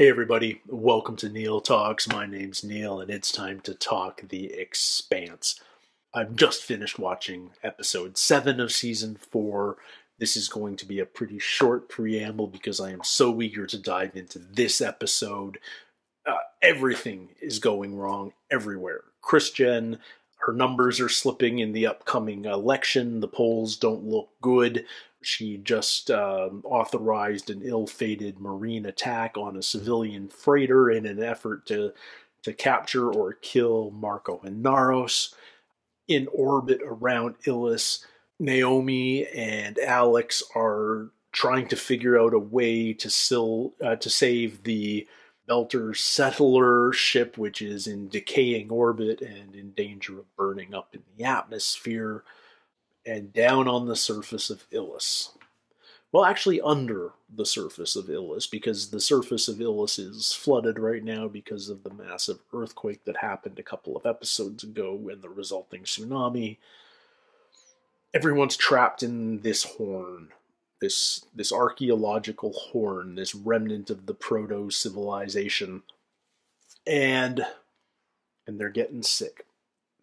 Hey everybody, welcome to Neil Talks. My name's Neil and it's time to talk The Expanse. I've just finished watching episode 7 of season 4. This is going to be a pretty short preamble because I am so eager to dive into this episode. Everything is going wrong everywhere. Christian, her numbers are slipping in the upcoming election. The polls don't look good. She just authorized an ill-fated Marine attack on a civilian freighter in an effort to capture or kill Marco and Naros. In orbit around Illis, Naomi and Alex are trying to figure out a way to save the Belter settler ship, which is in decaying orbit and in danger of burning up in the atmosphere, and down on the surface of Illis. Well, actually under the surface of Illis, because the surface of Illis is flooded right now because of the massive earthquake that happened a couple of episodes ago and the resulting tsunami. Everyone's trapped in this horn, this archaeological horn, this remnant of the proto-civilization, and they're getting sick.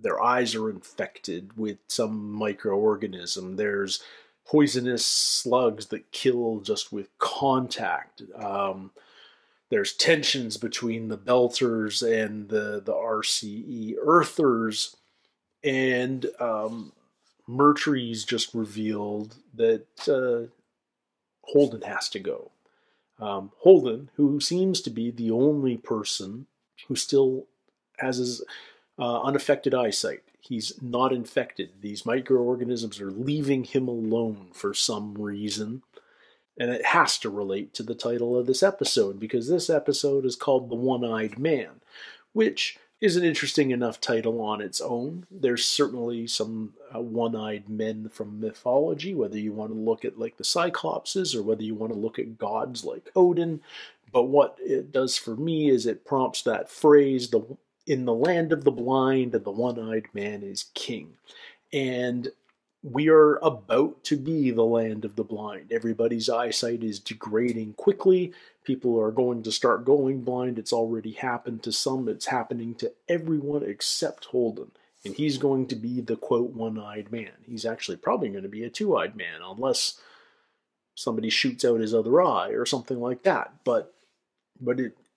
Their eyes are infected with some microorganism. There's poisonous slugs that kill just with contact. There's tensions between the Belters and the RCE Earthers. And Murtry's just revealed that Holden has to go. Holden, who seems to be the only person who still has his unaffected eyesight. He's not infected. These microorganisms are leaving him alone for some reason. And it has to relate to the title of this episode, because this episode is called The One-Eyed Man, which is an interesting enough title on its own. There's certainly some one-eyed men from mythology, whether you want to look at like the Cyclopses or whether you want to look at gods like Odin. But what it does for me is it prompts that phrase, in the land of the blind, the one-eyed man is king. And we are about to be the land of the blind. Everybody's eyesight is degrading quickly. People are going to start going blind. It's already happened to some. It's happening to everyone except Holden. And he's going to be the, quote, one-eyed man. He's actually probably going to be a two-eyed man, unless somebody shoots out his other eye or something like that. But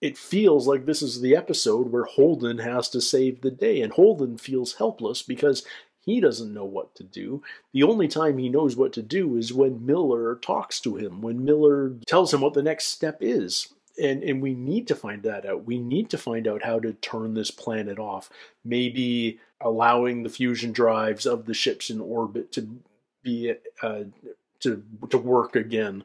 it feels like this is the episode where Holden has to save the day, and Holden feels helpless because he doesn't know what to do. The only time he knows what to do is when Miller talks to him, when Miller tells him what the next step is. And we need to find that out. We need to find out how to turn this planet off. Maybe allowing the fusion drives of the ships in orbit to be to work again.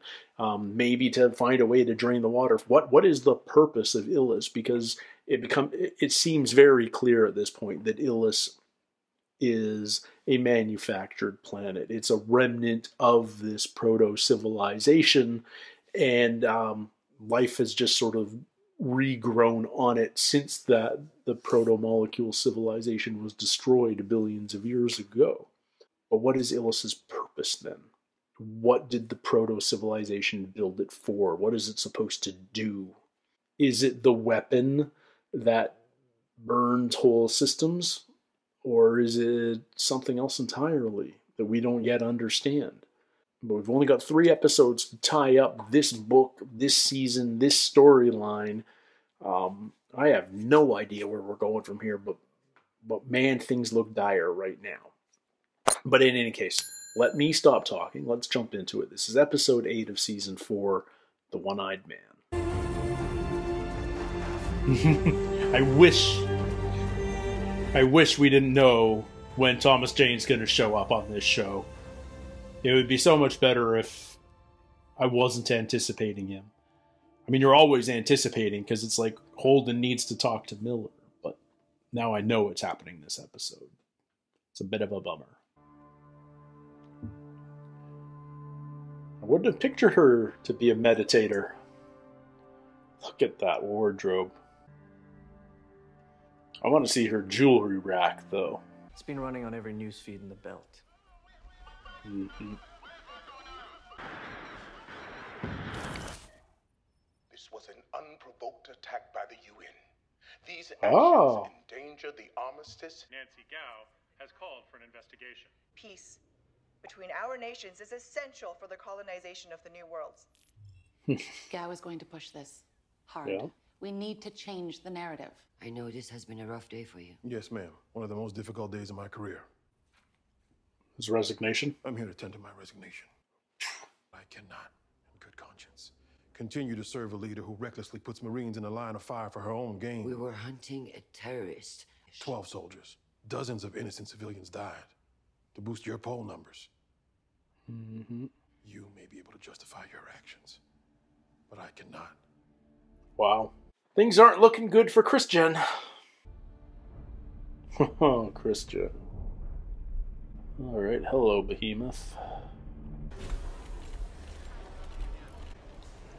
Maybe to find a way to drain the water. What is the purpose of Illis? Because it seems very clear at this point that Illis is a manufactured planet. It's a remnant of this proto-civilization, and life has just sort of regrown on it since the proto-molecule civilization was destroyed billions of years ago. But what is Illis's purpose then? What did the proto-civilization build it for? What is it supposed to do? Is it the weapon that burns whole systems? Or is it something else entirely that we don't yet understand? But we've only got 3 episodes to tie up this book, this season, this storyline. I have no idea where we're going from here, but man, things look dire right now. But in any case, let me stop talking. Let's jump into it. This is episode 8 of season 4, The One-Eyed Man. I wish we didn't know when Thomas Jane's going to show up on this show. It would be so much better if I wasn't anticipating him. I mean, you're always anticipating because it's like Holden needs to talk to Miller, but now I know it's happening this episode. It's a bit of a bummer. I wouldn't have pictured her to be a meditator. Look at that wardrobe. I want to see her jewelry rack, though. It's been running on every newsfeed in the belt. This This was an unprovoked attack by the UN. These Oh. actions endanger the armistice. Nancy Gao has called for an investigation. Peace between our nations is essential for the colonization of the New Worlds. Gao is going to push this hard. Yeah. We need to change the narrative. I know this has been a rough day for you. Yes, ma'am. One of the most difficult days of my career. His resignation. I'm here to tender my resignation. I cannot, in good conscience, continue to serve a leader who recklessly puts Marines in the line of fire for her own gain. We were hunting a terrorist. 12 soldiers. Dozens of innocent civilians died. To boost your poll numbers. Mm-hmm. You may be able to justify your actions, but I cannot. Wow. Things aren't looking good for Christian. Oh, Christian. Alright, hello, Behemoth.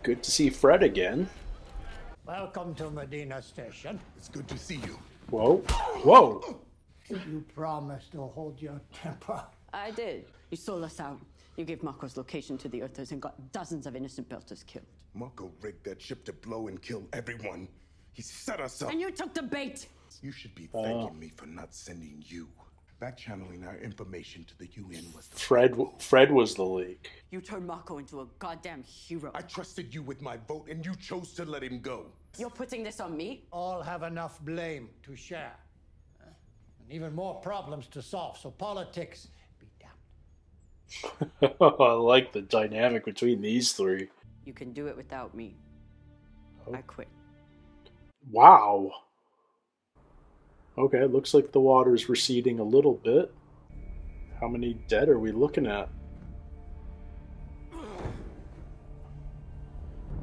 Good to see Fred again. Welcome to Medina Station. It's good to see you. Whoa. Whoa! You promised to hold your temper. I did. You sold us out. You gave Marco's location to the Earthers and got dozens of innocent Belters killed. Marco rigged that ship to blow and kill everyone. He set us up. And you took the bait! You should be thanking me for not sending you. Back channeling our information to the UN was the Fred was the leak. You turned Marco into a goddamn hero. I trusted you with my vote, and you chose to let him go. You're putting this on me? All have enough blame to share. And even more problems to solve, so politics be damned. I like the dynamic between these three. You can do it without me. Oh. I quit. Wow. Okay, looks like the water's receding a little bit. How many dead are we looking at?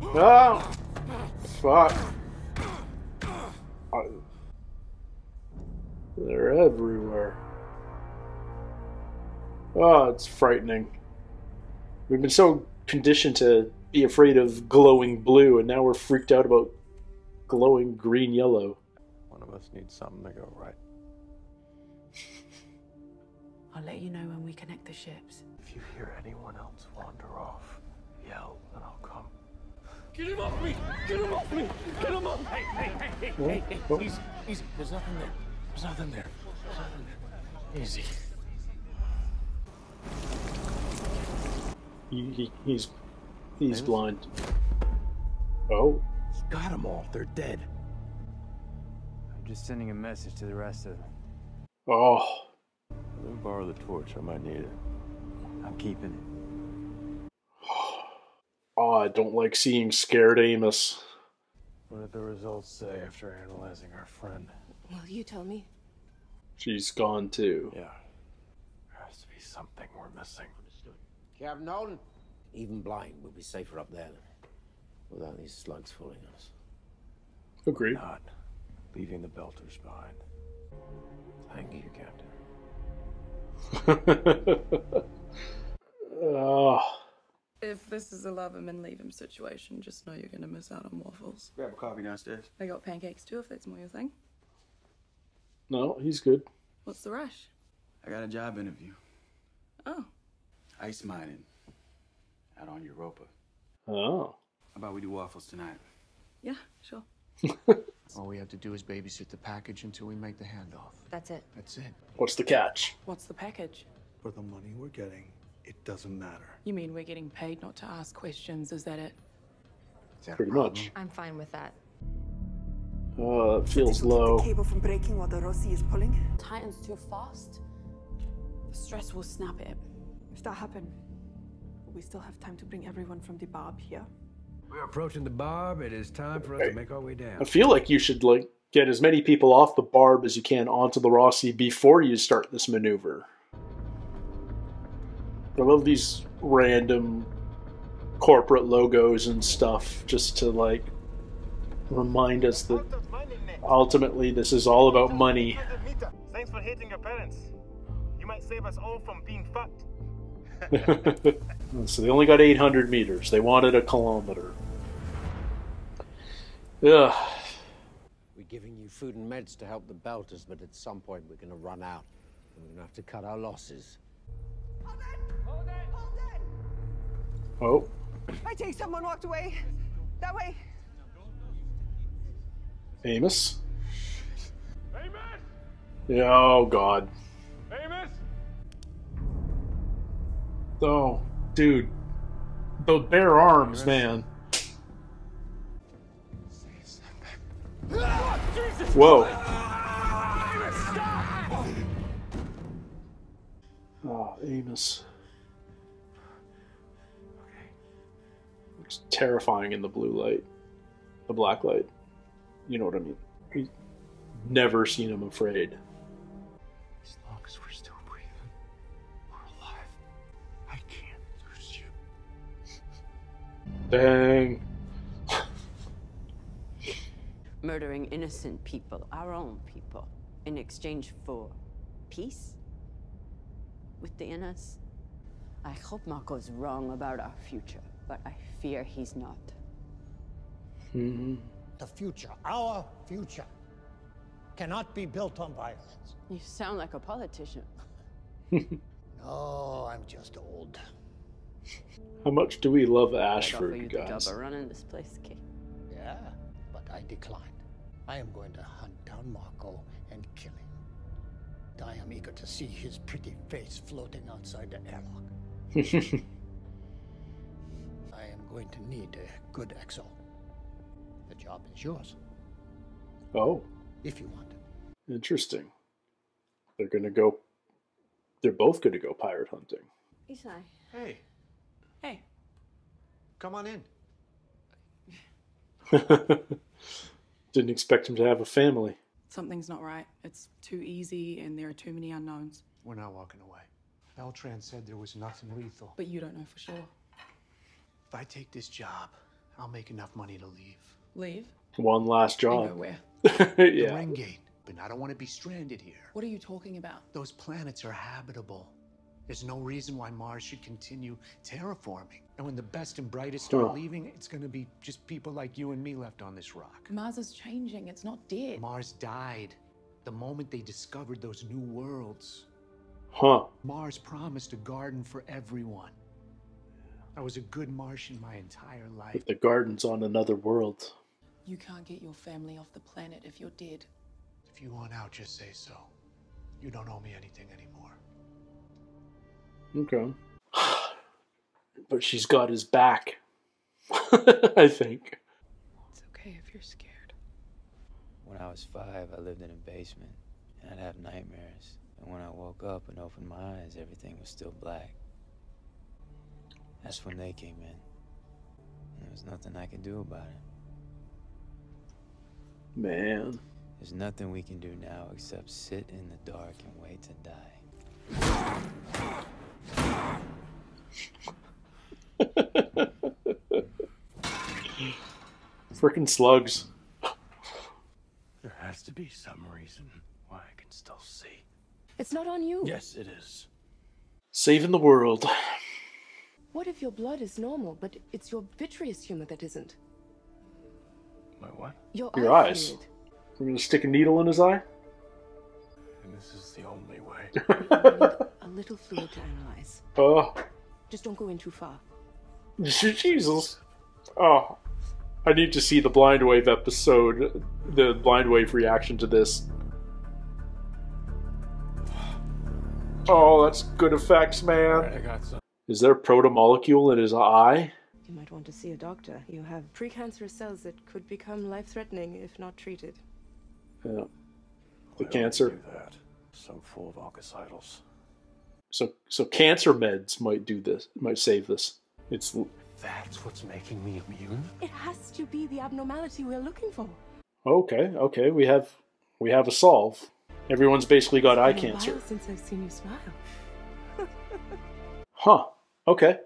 Ah! Fuck. They're everywhere. Oh, it's frightening. We've been so conditioned to be afraid of glowing blue, and now we're freaked out about glowing green-yellow. One of us needs something to go right. I'll let you know when we connect the ships. If you hear anyone else wander off, yell and I'll come. Get him off me! Get him off me! Get him off! Hey! Easy. There's nothing there. There's nothing there. Easy. He's blind. Oh. You got them all. They're dead. I'm just sending a message to the rest of them. Oh. Let me borrow the torch. I might need it. I'm keeping it. Oh, I don't like seeing scared Amos. What did the results say after analyzing our friend? Will you tell me? She's gone too. Yeah. There has to be something we're missing. Understood. Captain Nolan, even blind, we'll be safer up there without these slugs fooling us. Agreed. Not leaving the Belters behind. Thank you, Captain. Oh. If this is a love him and leave him situation, just know you're gonna miss out on waffles. Grab a coffee downstairs. I got pancakes too, if that's more your thing. No, he's good. What's the rush? I got a job interview. Oh. Ice mining. Out on Europa. Oh. How about we do waffles tonight? Yeah, sure. All we have to do is babysit the package until we make the handoff. That's it. That's it. What's the catch? What's the package? For the money we're getting, it doesn't matter. You mean we're getting paid not to ask questions, is that it? Pretty much. I'm fine with that. It feels low. The cable from breaking while the Rossi is pulling. Titan's too fast. The stress will snap it. If that happened, we still have time to bring everyone from the barb here. We're approaching the barb. It is time for us to make our way down. I feel like you should get as many people off the barb as you can onto the Rossi before you start this maneuver. I love these random corporate logos and stuff just to remind us that ultimately this is all about money. Thanks for hating your parents. You might save us all from being fucked. So they only got 800 meters. They wanted a kilometer. Ugh. We're giving you food and meds to help the Belters, but at some point we're going to run out. And we're going to have to cut our losses. Oh. I think someone walked away. That way. Amos? Amos! Yeah, oh god. Amos! Oh, dude. The bare arms, man. Whoa. Oh, Amos. Looks terrifying in the blue light. The black light. You know what I mean. We've never seen him afraid. As long as we're still breathing, we're alive. I can't lose you. Dang. Murdering innocent people, our own people, in exchange for peace with the Innas. I hope Marco's wrong about our future, but I fear he's not. The future, our future, cannot be built on violence. You sound like a politician. No, I'm just old. How much do we love I'd offer Ashford, you the job guys? of running this place, Kay. Yeah, but I declined. I am going to hunt down Marco and kill him. I am eager to see his pretty face floating outside the airlock. I am going to need a good XO. The job is yours, Oh, if you want it. interesting. They're both gonna go pirate hunting. Isai. Hey, Hey, come on in. Didn't expect him to have a family. something's not right. It's too easy and there are too many unknowns. We're not walking away. Beltran said there was nothing lethal. But you don't know for sure. If I take this job, I'll make enough money to leave. Leave? One last And job. go where? The Yeah. ring gate. But I don't want to be stranded here. What are you talking about? Those planets are habitable. There's no reason why Mars should continue terraforming. And when the best and brightest start leaving, it's going to be just people like you and me left on this rock. Mars is changing. It's not dead. Mars died the moment they discovered those new worlds. Huh. Mars promised a garden for everyone. I was a good Martian my entire life. But the garden's on another world. You can't get your family off the planet if you're dead. If you want out, just say so. You don't owe me anything anymore. Okay. But she's got his back. I think. It's okay if you're scared. When I was 5, I lived in a basement, and I'd have nightmares. And when I woke up and opened my eyes, everything was still black. That's when they came in. And there was nothing I could do about it. Man. There's nothing we can do now except sit in the dark and wait to die. Frickin' slugs. There has to be some reason why I can still see. It's not on you. Yes, it is. Saving the world. What if your blood is normal, but it's your vitreous humor that isn't? My what? Your eye eyes. fluid. We're gonna stick a needle in his eye? And this is the only way. A little fluid to analyze. Oh. Just don't go in too far. Jesus. Oh. I need to see the Blind Wave episode. The Blind Wave reaction to this. Oh, that's good effects, man. I got some. Is there a protomolecule in his eye? You might want to see a doctor. You have precancerous cells that could become life-threatening if not treated. Yeah. The I cancer. don't do that. So full of oncocytals. So cancer meds might do this. Might save this. It's That's what's making me immune? It has to be the abnormality we're looking for. okay. We have a solve. Everyone's basically got eye It's been a cancer. while since I've seen you smile. Huh. Okay.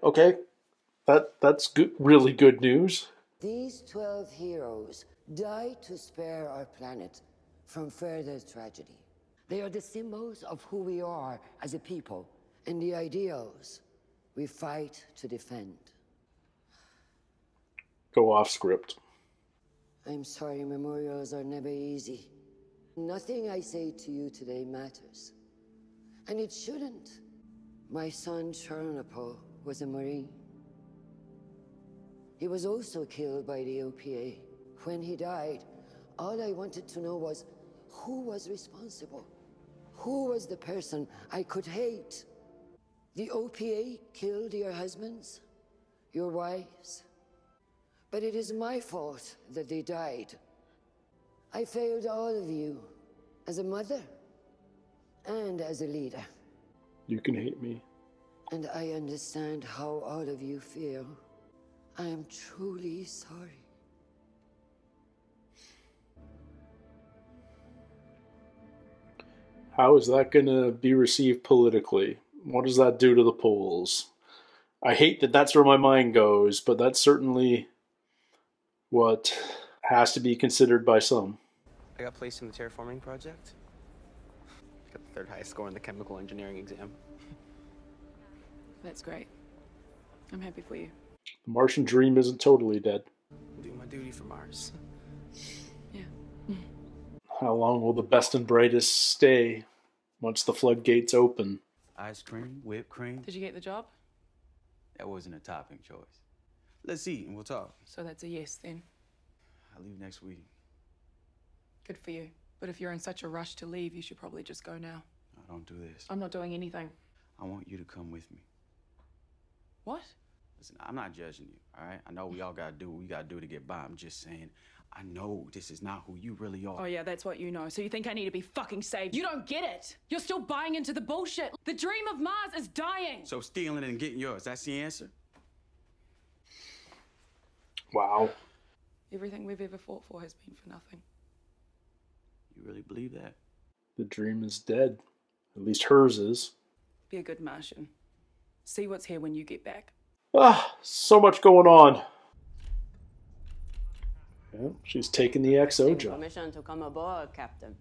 That's good. Really good news. These 12 heroes died to spare our planet from further tragedy. They are the symbols of who we are as a people and the ideals we fight to defend. Go off script. I'm sorry, memorials are never easy. Nothing I say to you today matters. And it shouldn't. My son, Chernobyl, was a Marine. He was also killed by the OPA. When he died, All I wanted to know was who was responsible. Who was the person I could hate? The OPA killed your husbands, your wives. But it is my fault that they died. I failed all of you, as a mother and as a leader. You can hate me. And I understand how all of you feel. I am truly sorry. How is that going to be received politically? What does that do to the polls? I hate that that's where my mind goes, but that's certainly what has to be considered by some. I got placed in the terraforming project. Got the third highest score in the chemical engineering exam. That's great. I'm happy for you. The Martian dream isn't totally dead. I'm doing my duty for Mars. Yeah. How long will the best and brightest stay once the floodgates open? Ice cream, whipped cream. Did you get the job? That wasn't a topping choice. Let's eat and we'll talk. So that's a yes then. I leave next week. Good for you. But if you're in such a rush to leave, you should probably just go now. No, don't do this. I'm not doing anything. I want you to come with me. What? Listen, I'm not judging you, all right? I know we all gotta do what we gotta do to get by. I'm just saying, I know this is not who you really are. Oh yeah, that's what you know. So you think I need to be fucking saved? You don't get it. You're still buying into the bullshit. The dream of Mars is dying. So stealing and getting yours, that's the answer? Wow. Everything we've ever fought for has been for nothing. You really believe that? The dream is dead. At least hers is. Be a good Martian. See what's here when you get back. Ah, so much going on. Yeah, she's taking the XO job. Permission to come aboard, Captain.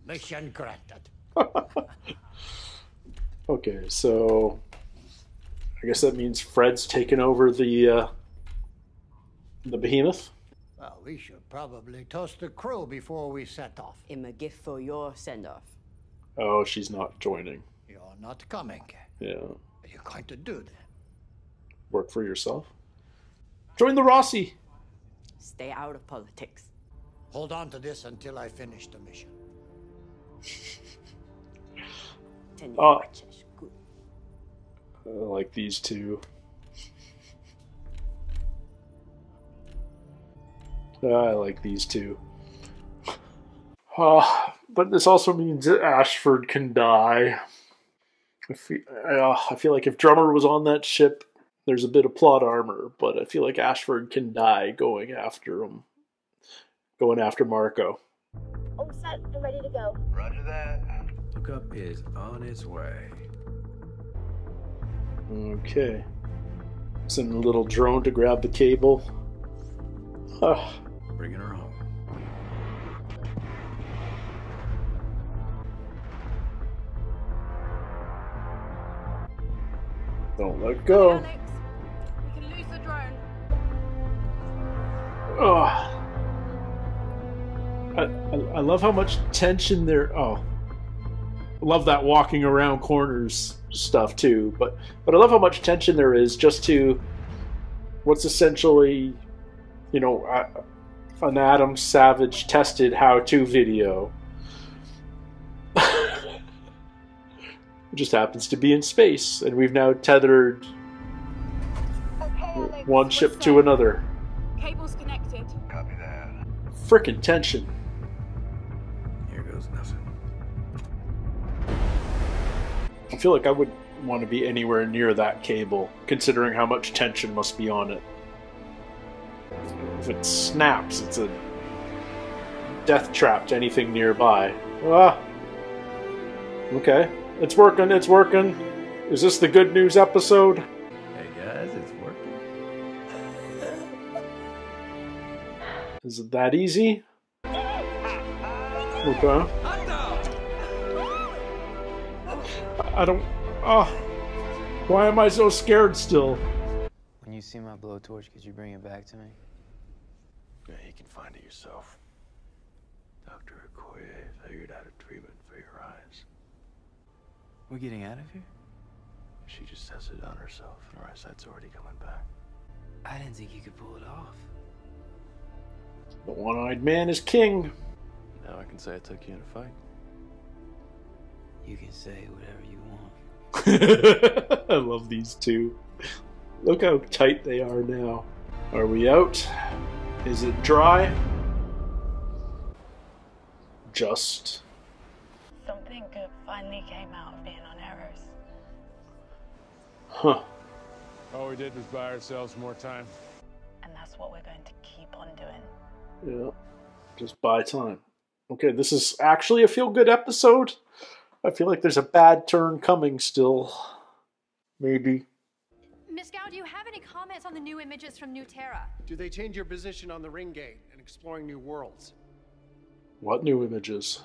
Mission granted. Okay, so I guess that means Fred's taken over the behemoth. Well, we should probably toast the crew before we set off. I'm a gift for your send-off. Oh, she's not joining. You're not coming. Yeah. What are you going to do then? Work for yourself. Join the Rossi. Stay out of politics. Hold on to this until I finish the mission. I like these two. I like these two. But this also means that Ashford can die. I feel like if Drummer was on that ship, there's a bit of plot armor, but I feel like Ashford can die going after him. Going after Marco. All set and ready to go. Roger that. Hookup is on its way. Okay. Send a little drone to grab the cable. Bringing her home. Don't let go. Alex, we can lose the drone. I love how much tension there. Oh, I love that walking around corners stuff too. But I love how much tension there is just to what's essentially, you know, an Adam Savage tested how-to video. It just happens to be in space, and we've now tethered one ship to another. Cable's connected. Copy that. Frickin' tension. Here goes nothing. I feel like I wouldn't want to be anywhere near that cable, considering how much tension must be on it. If it snaps, it's a death trap to anything nearby. Okay. It's working, it's working. Is this the good news episode? Hey guys, it's working. Is it that easy? Okay. I don't... why am I so scared still? When you see my blowtorch, could you bring it back to me? Yeah, you can find it yourself. Dr. Okoye figured out a treatment for your eyes. We're getting out of here? She just tested it on herself, and her eyesight's already coming back. I didn't think you could pull it off. The one-eyed man is king. Now I can say I took you in a fight. You can say whatever you want. I love these two. Look how tight they are now. Are we out? Is it dry? Just. Something good finally came out of being on Eros. Huh. All we did was buy ourselves more time. And that's what we're going to keep on doing. Yeah. Just buy time. Okay, this is actually a feel-good episode. I feel like there's a bad turn coming still. Maybe. Miss Gao, do you have any comments on the new images from New Terra? Do they change your position on the ring gate and exploring new worlds? What new images?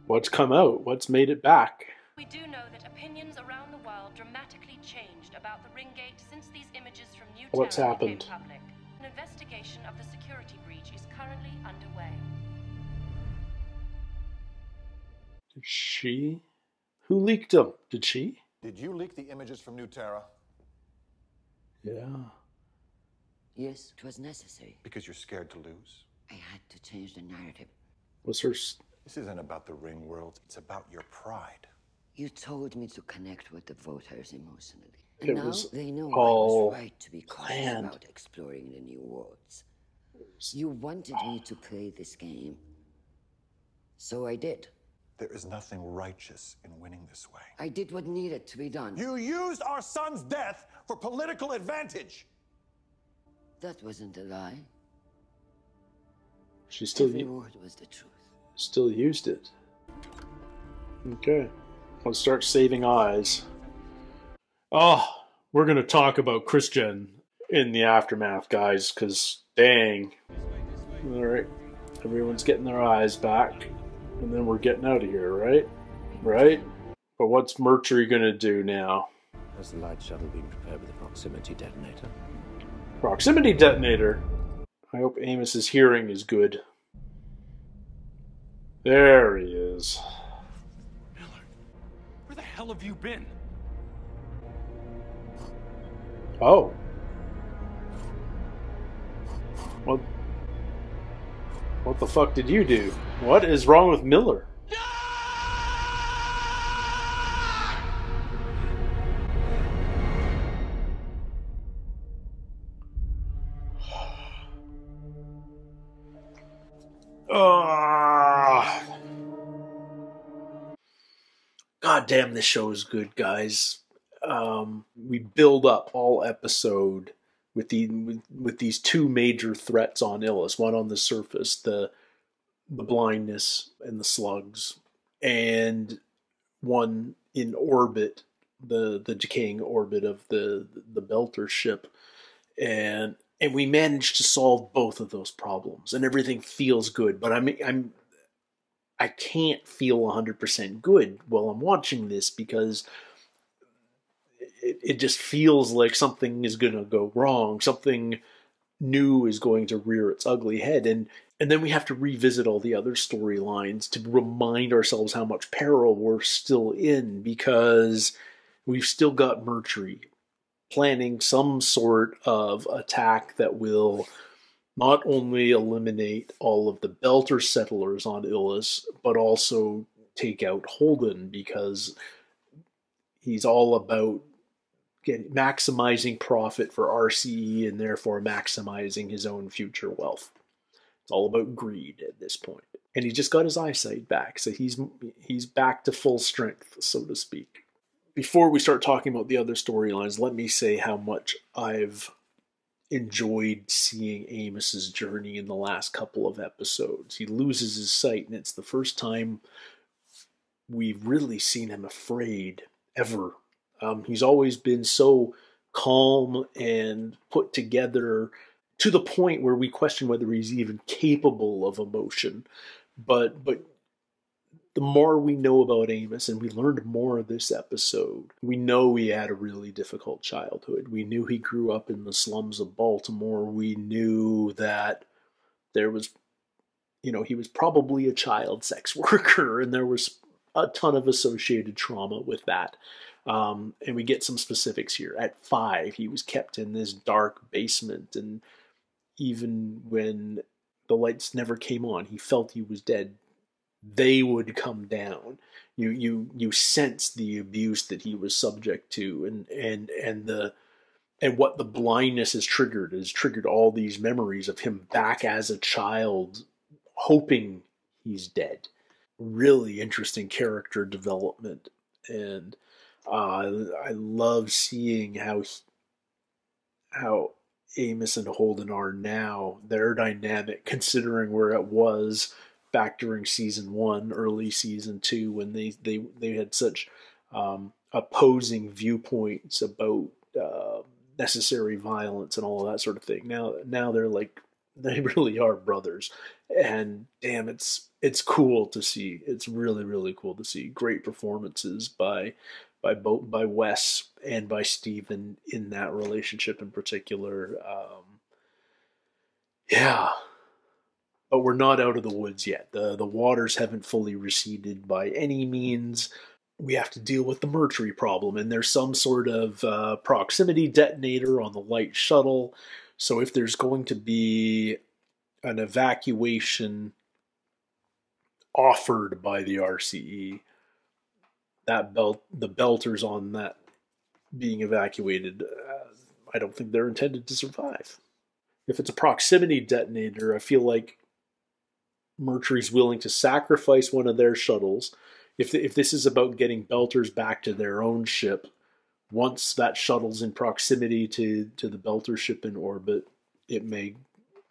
What's come out? What's made it back? We do know that opinions around the world dramatically changed about the ring gate since these images from New What's Terra happened? became public. An investigation of the security breach is currently underway. Did she? Who leaked them? Did she? Did you leak the images from New Terra? Yeah. Yes, it was necessary. Because you're scared to lose? I had to change the narrative. What's her... This isn't about the ring world. It's about your pride. You told me to connect with the voters emotionally. It And now was they know I all was right to be cautious planned. about exploring the new worlds. You wanted me to play this game. So I did. There is nothing righteous in winning this way. I did what needed to be done. You used our son's death for political advantage. That wasn't a lie. She still, Every word was the truth. still used it. Okay. Let's start saving eyes. Oh, we're going to talk about Christian in the aftermath, guys, because dang. Alright. Everyone's getting their eyes back. And then we're getting out of here, right? Right? But what's Mercury going to do now? Has the light shuttle been prepared with a proximity detonator? Proximity detonator? I hope Amos's hearing is good. There he is. Where the hell have you been? Oh. What the fuck did you do? What is wrong with Miller? God damn, this show is good, guys. We build up all episode with these two major threats on Ilus. One on the surface, the blindness and the slugs, and one in orbit, the decaying orbit of the Belter ship, and we managed to solve both of those problems, and everything feels good. But I can't feel 100% good while I'm watching this because it just feels like something is going to go wrong. Something new is going to rear its ugly head. And then we have to revisit all the other storylines to remind ourselves how much peril we're still in, because we've still got Mercury planning some sort of attack that will not only eliminate all of the Belter settlers on Ilus, but also take out Holden, because he's all about maximizing profit for RCE and therefore maximizing his own future wealth. It's all about greed at this point. And he just got his eyesight back, so he's back to full strength, so to speak. Before we start talking about the other storylines, let me say how much I've enjoyed seeing Amos's journey in the last couple of episodes. He loses his sight, and it's the first time we've really seen him afraid, ever. He's always been so calm and put together to the point where we question whether he's even capable of emotion. But the more we know about Amos, and we learned more this episode, we know he had a really difficult childhood. We knew he grew up in the slums of Baltimore. We knew that there was, he was probably a child sex worker, and there was a ton of associated trauma with that. And we get some specifics here. At 5, he was kept in this dark basement, and even when the lights never came on, he felt he was dead. They would come down. You sense the abuse that he was subject to, and what the blindness has triggered all these memories of him back as a child, hoping he's dead. Really interesting character development, and I love seeing how Amos and Holden are now. Their dynamic, considering where it was back during season 1, early season 2, when they had such opposing viewpoints about necessary violence and all of that sort of thing. Now they're like, they really are brothers, and damn, it's cool to see. It's really, really cool to see. Great performances by Wes and by Steven in that relationship in particular. Yeah. But we're not out of the woods yet. The waters haven't fully receded by any means. We have to deal with the Mercury problem, and there's some sort of proximity detonator on the light shuttle. So if there's going to be an evacuation offered by the RCE, the belters on that being evacuated, I don't think they're intended to survive. If it's a proximity detonator, I feel like Mercury's willing to sacrifice one of their shuttles. If this is about getting belters back to their own ship, once that shuttle's in proximity to the belter ship in orbit, it may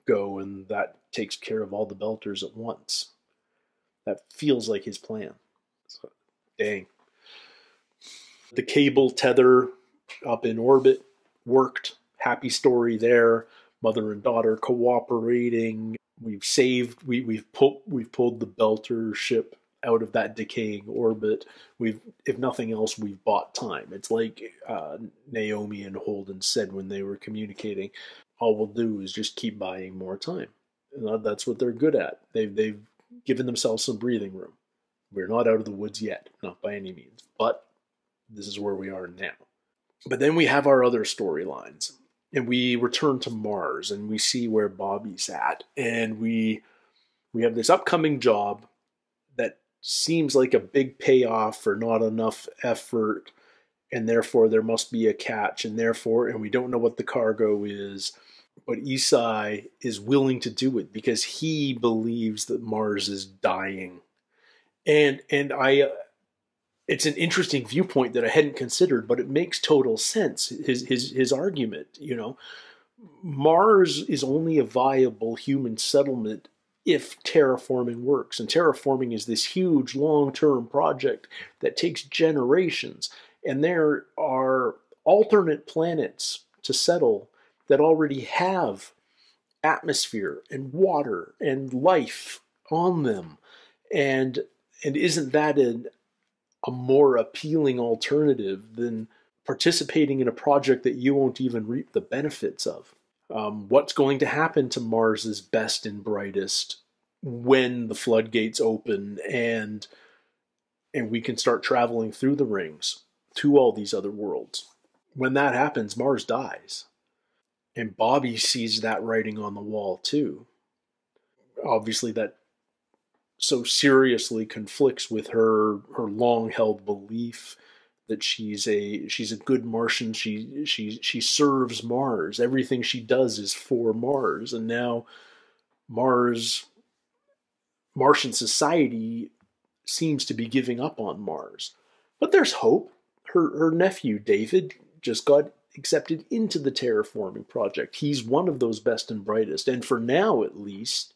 go, and that takes care of all the belters at once. That feels like his plan. So, dang. The cable tether up in orbit worked. Happy story there. Mother and daughter cooperating. We've pulled the belter ship out of that decaying orbit. If nothing else, we've bought time. It's like Naomi and Holden said when they were communicating. All we'll do is just keep buying more time. And that's what they're good at. They've given themselves some breathing room. We're not out of the woods yet, not by any means, but this is where we are now. But then we have our other storylines, and we return to Mars, and we see where Bobby's at, and we have this upcoming job that seems like a big payoff for not enough effort, and therefore there must be a catch, and we don't know what the cargo is, but Isai is willing to do it because he believes that Mars is dying. And it's an interesting viewpoint that I hadn't considered, but it makes total sense. His argument, Mars is only a viable human settlement if terraforming works. And terraforming is this huge long-term project that takes generations. And there are alternate planets to settle that already have atmosphere and water and life on them. And isn't that a more appealing alternative than participating in a project that you won't even reap the benefits of? What's going to happen to Mars's best and brightest when the floodgates open and we can start traveling through the rings to all these other worlds? When that happens, Mars dies. And Bobby sees that writing on the wall too. Obviously that so seriously conflicts with her long-held belief that she's a good Martian. She serves Mars. Everything she does is for Mars, and now Martian society seems to be giving up on Mars. But there's hope. Her nephew David just got accepted into the terraforming project. He's one of those best and brightest, and for now at least,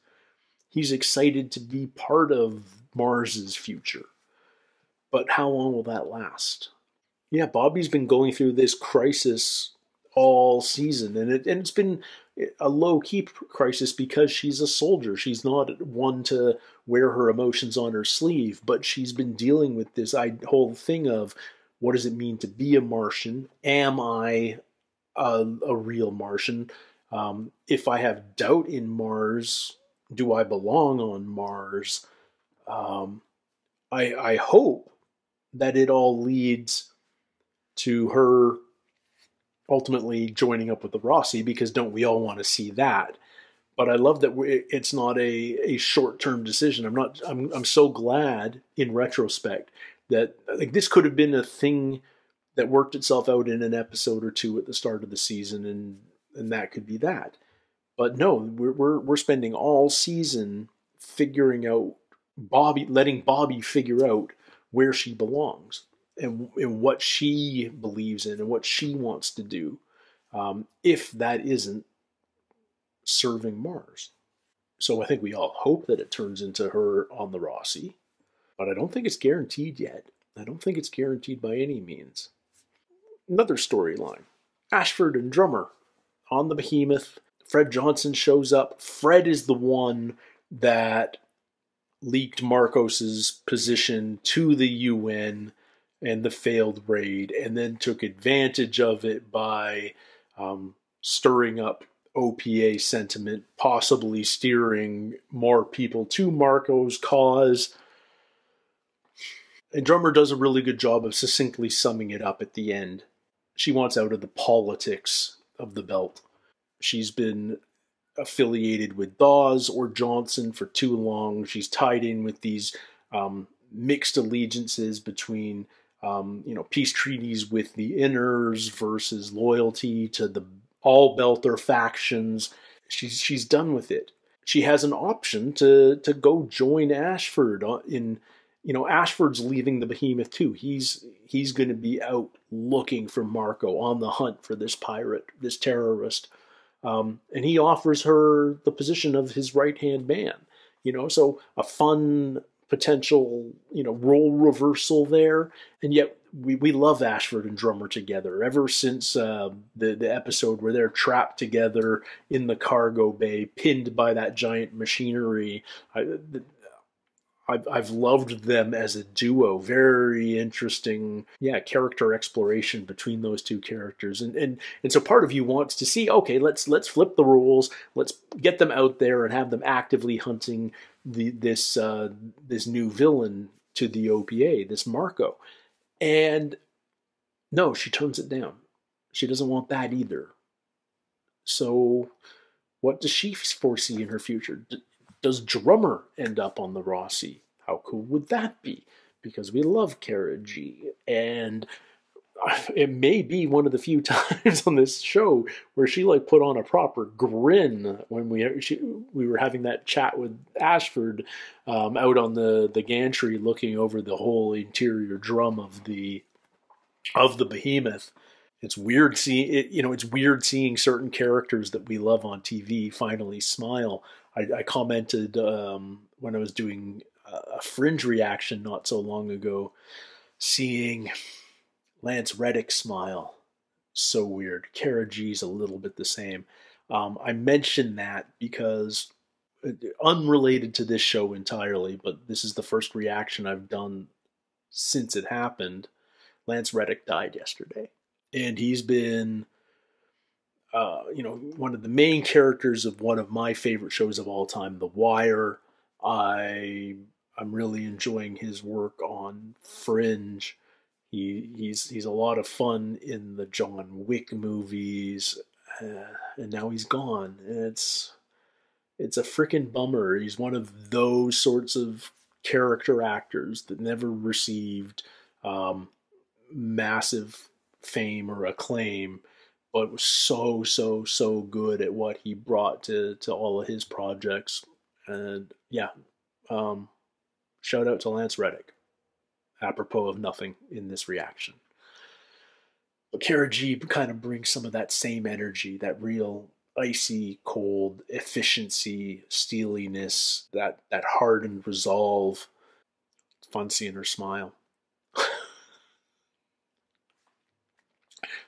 he's excited to be part of Mars's future. But how long will that last? Yeah, Bobby's been going through this crisis all season, and it's been a low-key crisis because she's a soldier. She's not one to wear her emotions on her sleeve, but she's been dealing with this whole thing of, what does it mean to be a Martian? Am I a real Martian? If I have doubt in Mars, do I belong on Mars? I hope that it all leads to her ultimately joining up with the Rossi, because don't we all want to see that? But I love that it's not a short-term decision. I'm so glad in retrospect that like this could have been a thing that worked itself out in an episode or two at the start of the season, and that could be that. But no, we're spending all season figuring out letting Bobby figure out where she belongs and what she believes in and what she wants to do. If that isn't serving Mars. So I think we all hope that it turns into her on the Rossi, but I don't think it's guaranteed yet. I don't think it's guaranteed by any means. Another storyline. Ashford and Drummer on the Behemoth. Fred Johnson shows up. Fred is the one that leaked Marcos's position to the UN and the failed raid, and then took advantage of it by stirring up OPA sentiment, possibly steering more people to Marco's cause. And Drummer does a really good job of succinctly summing it up at the end. She wants out of the politics of the belt. She's been affiliated with Dawes or Johnson for too long. She's tied in with these mixed allegiances between peace treaties with the Inners versus loyalty to the all Belter factions. She's done with it. She has an option to go join Ashford in. Ashford's leaving the Behemoth too. He's going to be out looking for Marco, on the hunt for this pirate, this terrorist. And he offers her the position of his right-hand man. So a fun potential, role reversal there. And yet we love Ashford and Drummer together ever since the episode where they're trapped together in the cargo bay, pinned by that giant machinery. I've loved them as a duo. Very interesting, character exploration between those two characters. And so part of you wants to see, okay, let's flip the roles. Let's get them out there and have them actively hunting this new villain to the OPA, this Marco. And no, she turns it down. She doesn't want that either. So what does she foresee in her future? Does Drummer end up on the Rossi? How cool would that be? Because we love Kara G. And it may be one of the few times on this show where she put on a proper grin when we were having that chat with Ashford out on the gantry, looking over the whole interior drum of the Behemoth. It's weird seeing it. It's weird seeing certain characters that we love on TV finally smile. I commented when I was doing a Fringe reaction not so long ago, seeing Lance Reddick smile. So weird. Kara G's a little bit the same. I mention that because, unrelated to this show entirely, but this is the first reaction I've done since it happened. Lance Reddick died yesterday. And he's been, one of the main characters of one of my favorite shows of all time, The Wire. I'm really enjoying his work on Fringe. He's a lot of fun in the John Wick movies, and now he's gone. And it's a freaking bummer. He's one of those sorts of character actors that never received massive fame or acclaim, but was so good at what he brought to all of his projects. And shout out to Lance Reddick, apropos of nothing in this reaction. But Kara G kind of brings some of that same energy, that real icy cold efficiency, steeliness, that hardened resolve. It's fun seeing her smile.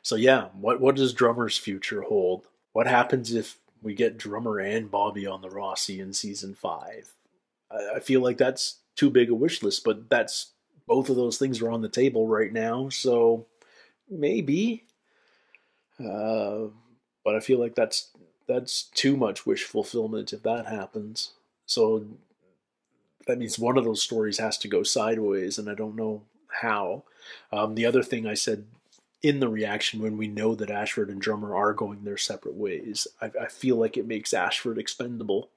So what does Drummer's future hold? What happens if we get Drummer and Bobby on the Rossi in season 5? I feel like that's too big a wish list, but both of those things are on the table right now, so maybe. But I feel like that's too much wish fulfillment if that happens. So that means one of those stories has to go sideways, and I don't know how. The other thing I said in the reaction when we know that Ashford and Drummer are going their separate ways. I feel like it makes Ashford expendable,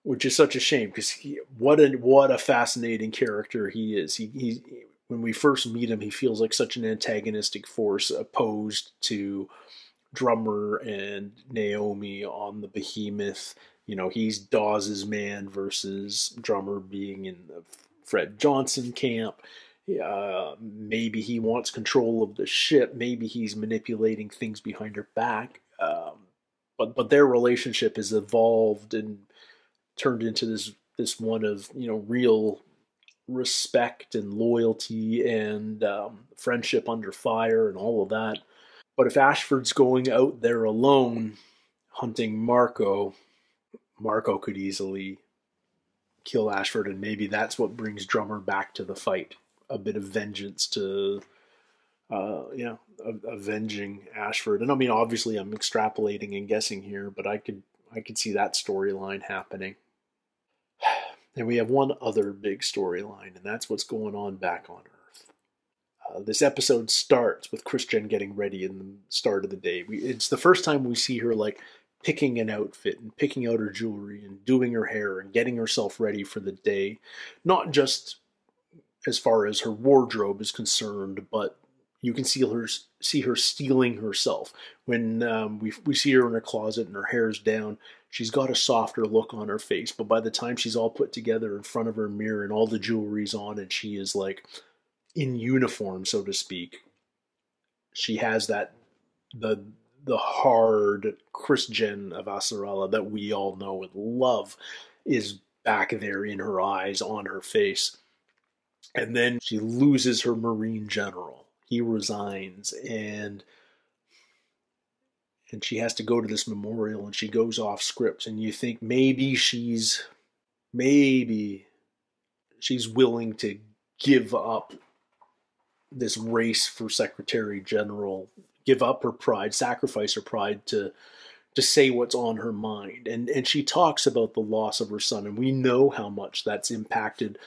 which is such a shame because what a fascinating character he is. He when we first meet him, he feels like such an antagonistic force opposed to Drummer and Naomi on the Behemoth. You know, he's Dawes's man versus Drummer being in the Fred Johnson camp. Maybe he wants control of the ship. Maybe he's manipulating things behind her back. But their relationship has evolved and turned into this one of, you know, real respect and loyalty and friendship under fire and all of that. But if Ashford's going out there alone hunting Marco could easily kill Ashford, and maybe that's what brings Drummer back to the fight. A bit of vengeance to, avenging Ashford. And I mean, obviously, I'm extrapolating and guessing here, but I could see that storyline happening. And we have one other big storyline, and that's what's going on back on Earth. This episode starts with Chrisjen getting ready in the start of the day. It's the first time we see her like picking an outfit and picking out her jewelry and doing her hair and getting herself ready for the day. Not just as far as her wardrobe is concerned, but you can see her stealing herself. When we see her in her closet and her hair's down, she's got a softer look on her face. But by the time she's all put together in front of her mirror and all the jewelry's on and she is like in uniform, so to speak, she has that the hard Chrisjen of Acerala that we all know and love is back there in her eyes, on her face. And then she loses her Marine general. He resigns, and she has to go to this memorial, and she goes off script, and you think maybe she's willing to give up this race for Secretary General, give up her pride, sacrifice her pride to say what's on her mind. And she talks about the loss of her son, and we know how much that's impacted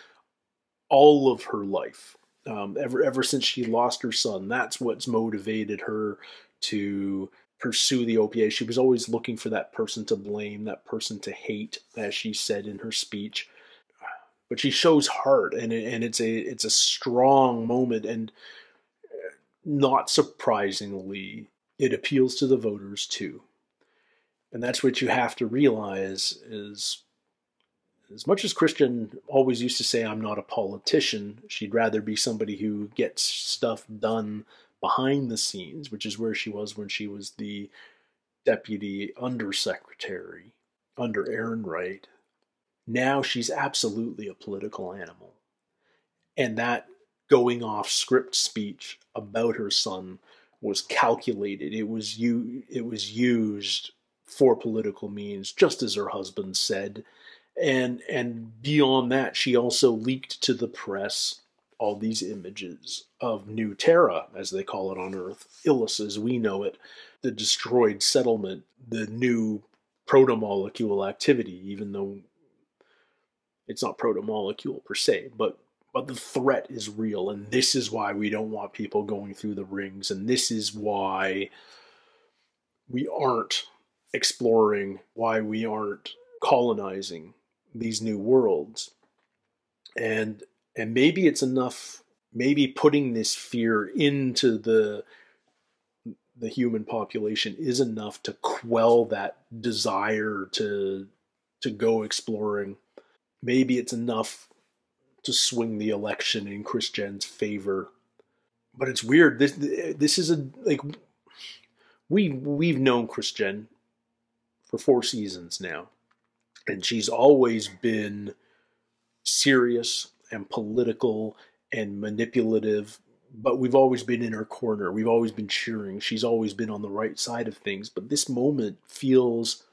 all of her life. Ever since she lost her son, that's what's motivated her to pursue the OPA. She was always looking for that person to blame, that person to hate, as she said in her speech. But she shows heart, and it's a strong moment, and not surprisingly, it appeals to the voters too. And that's what you have to realize is, as much as Chrisjen always used to say, I'm not a politician, she'd rather be somebody who gets stuff done behind the scenes, which is where she was when she was the deputy undersecretary under Aaron Wright. Now she's absolutely a political animal. And that going off script speech about her son was calculated. It was used for political means, just as her husband said. And beyond that, she also leaked to the press all these images of New Terra, as they call it on Earth, Illis as we know it, the destroyed settlement, the new protomolecule activity, even though it's not protomolecule per se, but the threat is real, and this is why we don't want people going through the rings, and this is why we aren't exploring, why we aren't colonizing these new worlds. And maybe it's enough, maybe putting this fear into the human population is enough to quell that desire to go exploring. Maybe it's enough to swing the election in Chrisjen's favor. But it's weird. This is we've known Chrisjen for 4 seasons now, and she's always been serious and political and manipulative, but we've always been in her corner. We've always been cheering. She's always been on the right side of things. But this moment feels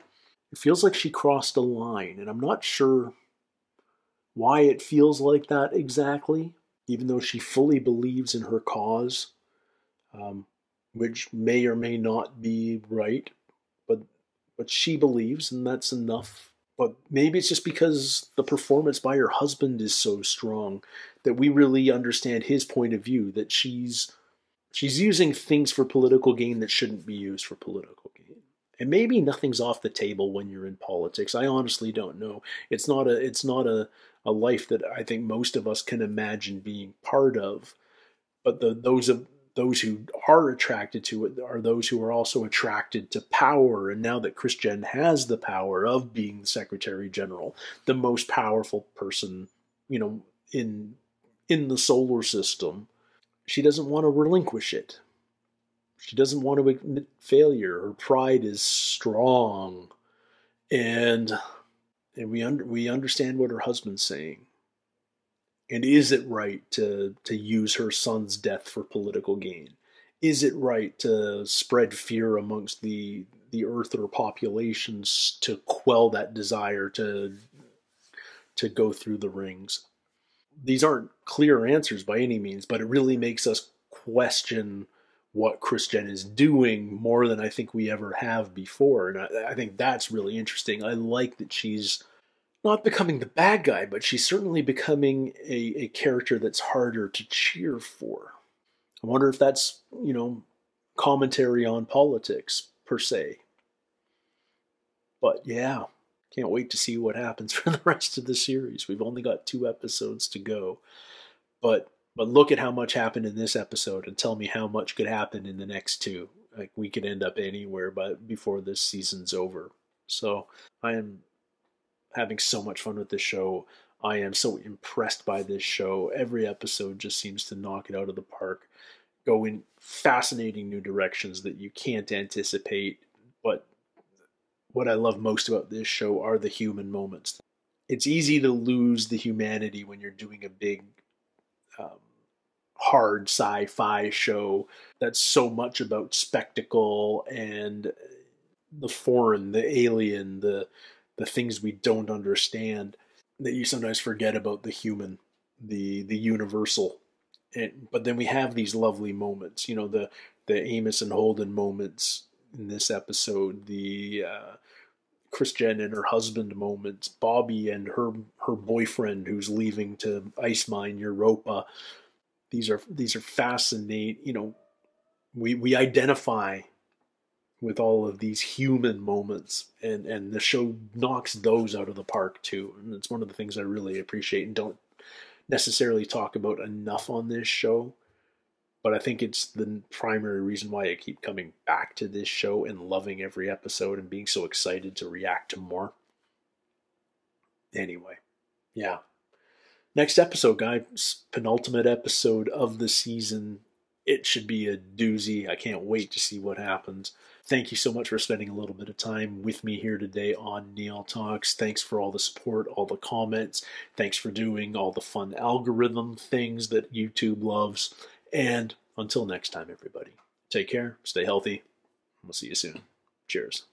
like she crossed a line, and I'm not sure why it feels like that exactly, even though she fully believes in her cause, which may or may not be right, but she believes, and that's enough. But maybe it's just because the performance by her husband is so strong that we really understand his point of view, that she's She's using things for political gain that shouldn't be used for political gain. And maybe nothing's off the table when you're in politics. I honestly don't know. It's not a life that I think most of us can imagine being part of. But those who are attracted to it are those who are also attracted to power. And now that Christian has the power of being the Secretary General, the most powerful person, in the solar system, she doesn't want to relinquish it. She doesn't want to admit failure. Her pride is strong. And we understand what her husband's saying. And is it right to use her son's death for political gain? Is it right to spread fear amongst the Earther populations to quell that desire to go through the rings? These aren't clear answers by any means, but it really makes us question what Christian is doing more than I think we ever have before. And I think that's really interesting. I like that she's not becoming the bad guy, but she's certainly becoming a character that's harder to cheer for. I wonder if that's, commentary on politics, per se. But yeah, can't wait to see what happens for the rest of the series. We've only got 2 episodes to go. But look at how much happened in this episode and tell me how much could happen in the next 2. Like, we could end up anywhere before this season's over. So I am having so much fun with this show. I am so impressed by this show. Every episode just seems to knock it out of the park, go in fascinating new directions that you can't anticipate. But what I love most about this show are the human moments. It's easy to lose the humanity when you're doing a big, hard sci-fi show that's so much about spectacle and the foreign, the alien, the things we don't understand, that you sometimes forget about the human, the universal. But then we have these lovely moments, the Amos and Holden moments in this episode, the Christian and her husband moments, Bobby and her boyfriend who's leaving to ice mine Europa. These are fascinating. We identify with all of these human moments, and the show knocks those out of the park too. And it's one of the things I really appreciate and don't necessarily talk about enough on this show. But I think it's the primary reason why I keep coming back to this show and loving every episode and being so excited to react to more. Anyway, yeah. Next episode, guys, penultimate episode of the season. It should be a doozy. I can't wait to see what happens. Thank you so much for spending a little bit of time with me here today on Neil Talks. Thanks for all the support, all the comments. Thanks for doing all the fun algorithm things that YouTube loves. And until next time, everybody, take care, stay healthy, and we'll see you soon. Cheers.